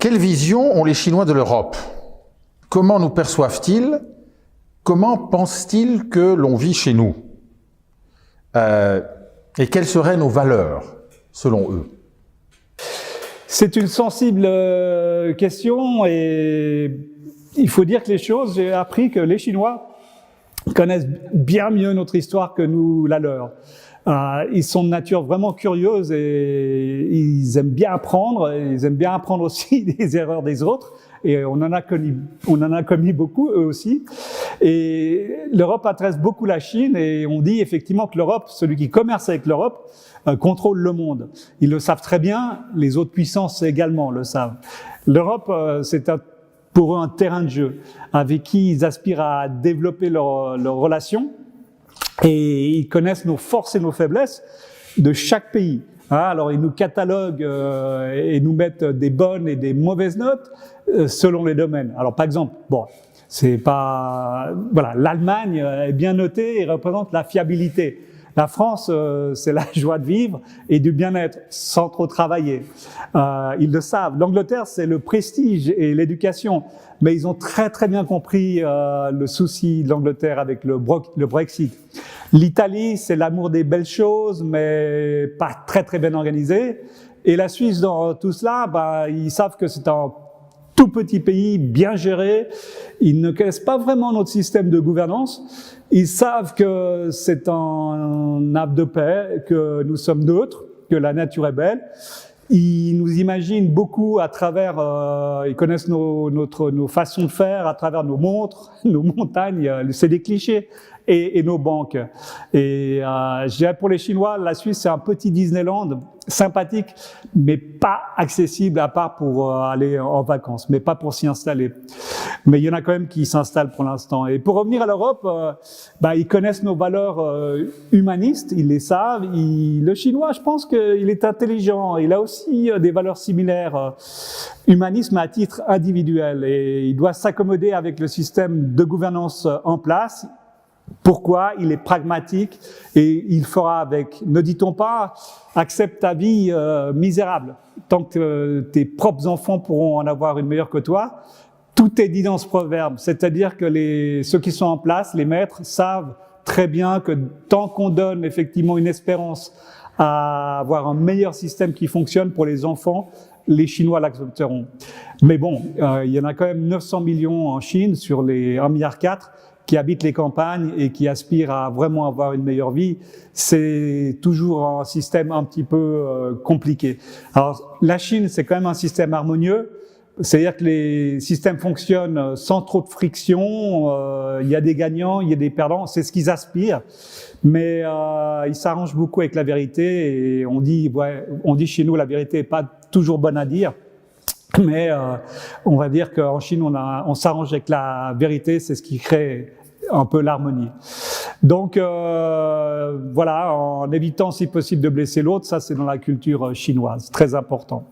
Quelle vision ont les Chinois de l'Europe? Comment nous perçoivent-ils? Comment pensent-ils que l'on vit chez nous? Et quelles seraient nos valeurs, selon eux? C'est une sensible question et il faut dire que j'ai appris que les Chinois connaissent bien mieux notre histoire que nous la leur. Ils sont de nature vraiment curieuse et ils aiment bien apprendre. Ils aiment bien apprendre aussi des erreurs des autres. Et on en a commis beaucoup, eux aussi. Et l'Europe intéresse beaucoup la Chine et on dit effectivement que l'Europe, celui qui commerce avec l'Europe, contrôle le monde. Ils le savent très bien, les autres puissances également le savent. L'Europe, c'est pour eux un terrain de jeu avec qui ils aspirent à développer leurs relations et ils connaissent nos forces et nos faiblesses de chaque pays. Alors ils nous cataloguent et nous mettent des bonnes et des mauvaises notes selon les domaines. Alors par exemple, l'Allemagne est bien notée et représente la fiabilité. La France, c'est la joie de vivre et du bien-être sans trop travailler. Ils le savent. L'Angleterre, c'est le prestige et l'éducation. Mais ils ont très très bien compris le souci de l'Angleterre avec le Brexit. L'Italie, c'est l'amour des belles choses, mais pas très très bien organisé. Et la Suisse, dans tout cela, ils savent que c'est un tout petit pays, bien géré. Ils ne connaissent pas vraiment notre système de gouvernance. Ils savent que c'est un havre de paix, que nous sommes neutres, que la nature est belle. Ils nous imaginent beaucoup à travers, ils connaissent nos façons de faire, à travers nos montres, nos montagnes, c'est des clichés, et nos banques. Et je dirais pour les Chinois, la Suisse c'est un petit Disneyland, sympathique, mais pas accessible à part pour aller en vacances, mais pas pour s'y installer. Mais il y en a quand même qui s'installent pour l'instant. Et pour revenir à l'Europe, ils connaissent nos valeurs humanistes, ils les savent. Le Chinois, je pense qu'il est intelligent. Il a aussi des valeurs similaires, humanisme à titre individuel. Et il doit s'accommoder avec le système de gouvernance en place. Pourquoi? Il est pragmatique et il fera avec. Ne dit-on pas, accepte ta vie misérable. Tant que tes propres enfants pourront en avoir une meilleure que toi, tout est dit dans ce proverbe. C'est-à-dire que ceux qui sont en place, les maîtres, savent très bien que tant qu'on donne effectivement une espérance à avoir un meilleur système qui fonctionne pour les enfants, les Chinois l'accepteront. Mais bon, il y en a quand même 900 millions en Chine sur les 1,4 milliard qui habitent les campagnes et qui aspirent à vraiment avoir une meilleure vie. C'est toujours un système un petit peu compliqué. Alors, la Chine, c'est quand même un système harmonieux. C'est-à-dire que les systèmes fonctionnent sans trop de friction. Il y a des gagnants, il y a des perdants. C'est ce qu'ils aspirent. Mais ils s'arrangent beaucoup avec la vérité. Et on dit chez nous, la vérité n'est pas toujours bonne à dire. Mais on va dire qu'en Chine, on s'arrange avec la vérité, c'est ce qui crée un peu l'harmonie. Donc en évitant si possible de blesser l'autre, ça c'est dans la culture chinoise, très important.